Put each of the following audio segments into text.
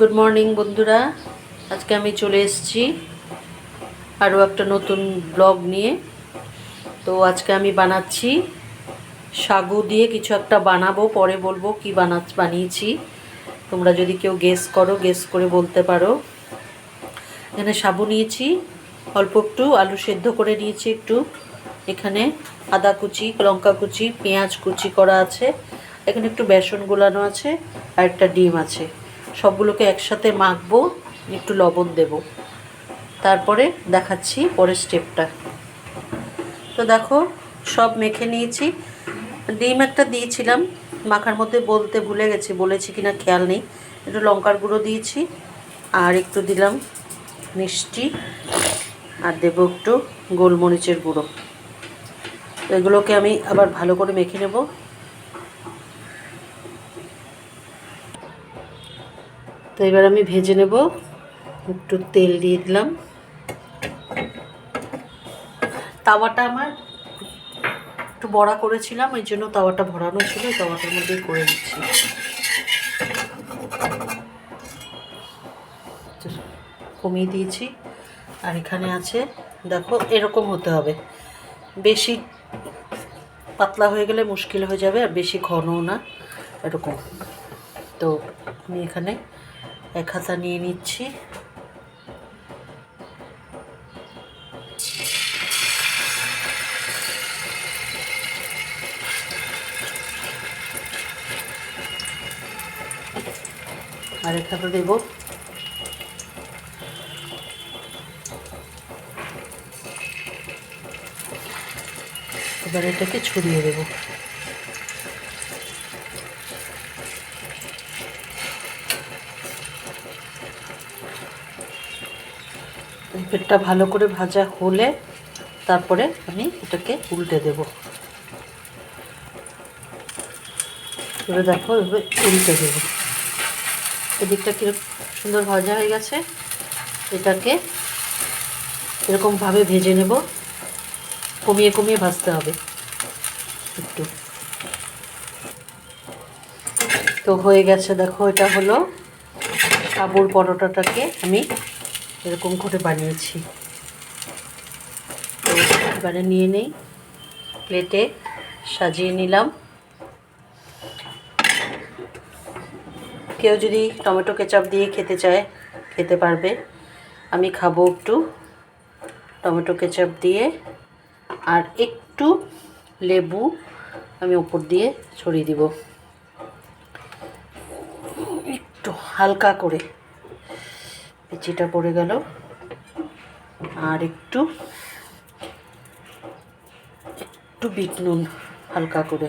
Good morning বন্ধুরা, আজকে আমি চলে এসেছি আরও একটা নতুন ব্লগ নিয়ে। তো আজকে আমি বানাচ্ছি সাগু দিয়ে কিছু একটা বানাবো, পরে বলবো কি বানিয়েছি। তোমরা যদি কেউ গেস করো, গেস করে বলতে পারো। এখানে সাবু নিয়েছি, অল্প একটু আলু সেদ্ধ করে নিয়েছি একটু, এখানে আদা কুচি, লঙ্কা কুচি, পেঁয়াজ কুচি করা আছে, এখানে একটু বেসন গোলানো আছে, আর একটা ডিম আছে। সবগুলোকে একসাথে মাখবো, একটু লবণ দেব, তারপরে দেখাচ্ছি পরের স্টেপটা। তো দেখো সব মেখে নিয়েছি। ডিম একটা দিয়েছিলাম মাখার মধ্যে, বলতে ভুলে গেছি, বলেছি কিনা খেয়াল নেই। একটু লঙ্কার গুঁড়ো দিয়েছি, আর একটু দিলাম মিষ্টি, আর দেব একটু গোলমরিচের গুঁড়ো। তো এগুলোকে আমি আবার ভালো করে মেখে নেব। তো এবার আমি ভেজে নেব। একটু তেল দিয়ে দিলাম। তাওয়াটা আমার একটু বড়া করেছিলাম, ওই জন্য তাওয়াটা ভরানো ছিল, তাওয়াটার মধ্যেই করে দিচ্ছি। কমিয়ে দিয়েছি। আর এখানে আছে, দেখো এরকম হতে হবে, বেশি পাতলা হয়ে গেলে মুশকিল হয়ে যাবে, আর বেশি ঘনও না, এরকম। তো আমি এখানে এক হাতা নিয়ে নিচ্ছি। আর এক হাতা দেব। এবার এটাকে ছড়িয়ে দেব। পেটটা ভালো করে ভাজা হলে তারপরে আমি এটাকে উল্টে দেব। এবার দেখো, এবার উল্টে দেব। এদিকটা কিরকম সুন্দর ভাজা হয়ে গেছে। এটাকে এরকমভাবে ভেজে নেব, কমিয়ে কমিয়ে ভাজতে হবে একটু। তো হয়ে গেছে, দেখো এটা হলো সাবুর পরোটাটাকে আমি এরকম করে বানিয়েছি। তো এবারে নিয়ে নেই, প্লেটে সাজিয়ে নিলাম। কেউ যদি টমেটো কেচাপ দিয়ে খেতে চায় খেতে পারবে, আমি খাবো একটু টমেটো কেচাপ দিয়ে, আর একটু লেবু আমি উপর দিয়ে ছড়িয়ে দিব, একটু হালকা করে। পেঁচিটা পড়ে গেল, আর একটু বিট নুন হালকা করে।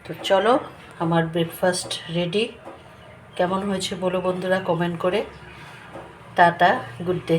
তো চলো, আমার ব্রেকফাস্ট রেডি। কেমন হয়েছে বলো বন্ধুরা কমেন্ট করে। Tata, good day.